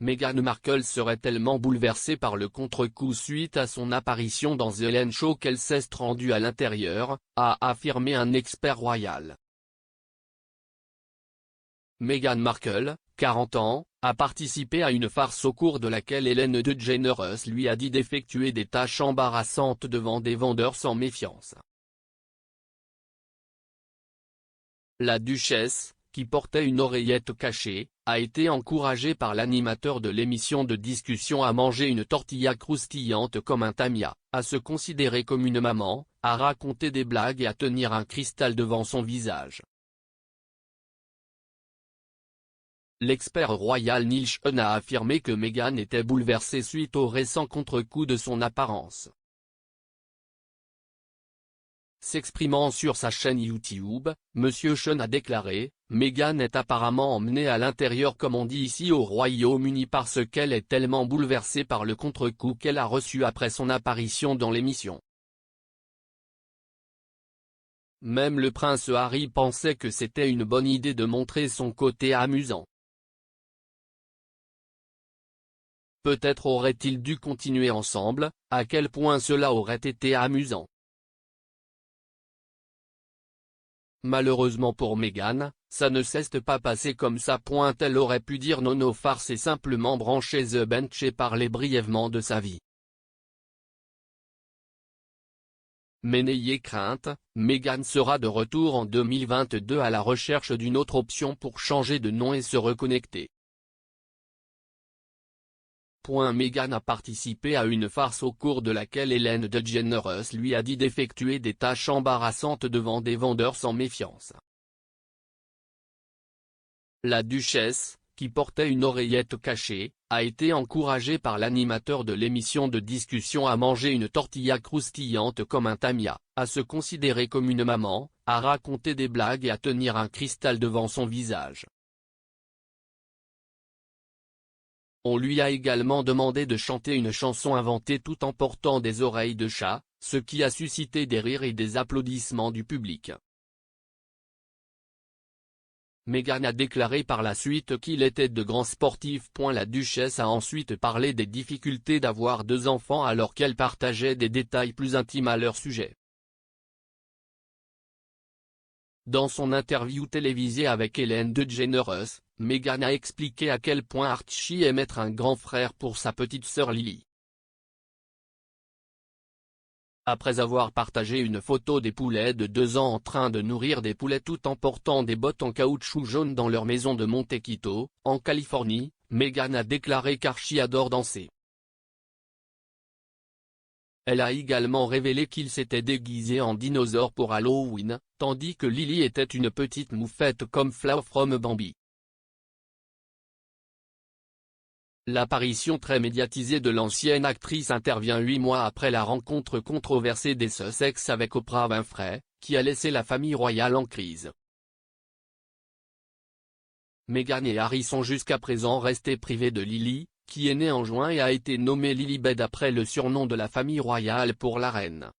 Meghan Markle serait tellement bouleversée par le contre-coup suite à son apparition dans The Ellen Show qu'elle s'est rendue à l'intérieur, a affirmé un expert royal. Meghan Markle, 40 ans, a participé à une farce au cours de laquelle Ellen DeGeneres lui a dit d'effectuer des tâches embarrassantes devant des vendeurs sans méfiance. La duchesse, qui portait une oreillette cachée, a été encouragée par l'animateur de l'émission de discussion à manger une tortilla croustillante comme un tamia, à se considérer comme une maman, à raconter des blagues et à tenir un cristal devant son visage. L'expert royal Neil Sean a affirmé que Meghan était bouleversée suite au récent contre-coup de son apparence. S'exprimant sur sa chaîne YouTube, M. Sean a déclaré « Meghan est apparemment emmenée à l'intérieur comme on dit ici au Royaume-Uni parce qu'elle est tellement bouleversée par le contre-coup qu'elle a reçu après son apparition dans l'émission. Même le prince Harry pensait que c'était une bonne idée de montrer son côté amusant. Peut-être auraient-ils dû continuer ensemble, à quel point cela aurait été amusant. » Malheureusement pour Meghan, ça ne s'est pas passé comme ça. Elle aurait pu dire non aux farces et simplement brancher The Bench et parler brièvement de sa vie. Mais n'ayez crainte, Meghan sera de retour en 2022 à la recherche d'une autre option pour changer de nom et se reconnecter. Meghan a participé à une farce au cours de laquelle Ellen DeGeneres lui a dit d'effectuer des tâches embarrassantes devant des vendeurs sans méfiance. La duchesse, qui portait une oreillette cachée, a été encouragée par l'animateur de l'émission de discussion à manger une tortilla croustillante comme un tamia, à se considérer comme une maman, à raconter des blagues et à tenir un cristal devant son visage. On lui a également demandé de chanter une chanson inventée tout en portant des oreilles de chat, ce qui a suscité des rires et des applaudissements du public. Meghan a déclaré par la suite qu'il était de grands sportifs. La duchesse a ensuite parlé des difficultés d'avoir 2 enfants alors qu'elle partageait des détails plus intimes à leur sujet. Dans son interview télévisée avec Ellen DeGeneres, Meghan a expliqué à quel point Archie aime être un grand frère pour sa petite sœur Lily. Après avoir partagé une photo des poulets de 2 ans en train de nourrir des poulets tout en portant des bottes en caoutchouc jaune dans leur maison de Montecito, en Californie, Meghan a déclaré qu'Archie adore danser. Elle a également révélé qu'il s'était déguisé en dinosaure pour Halloween, tandis que Lily était une petite moufette comme Flaw from Bambi. L'apparition très médiatisée de l'ancienne actrice intervient 8 mois après la rencontre controversée des Sussex avec Oprah Winfrey, qui a laissé la famille royale en crise. Meghan et Harry sont jusqu'à présent restés privés de Lily, qui est née en juin et a été nommée Lilibet d'après le surnom de la famille royale pour la reine.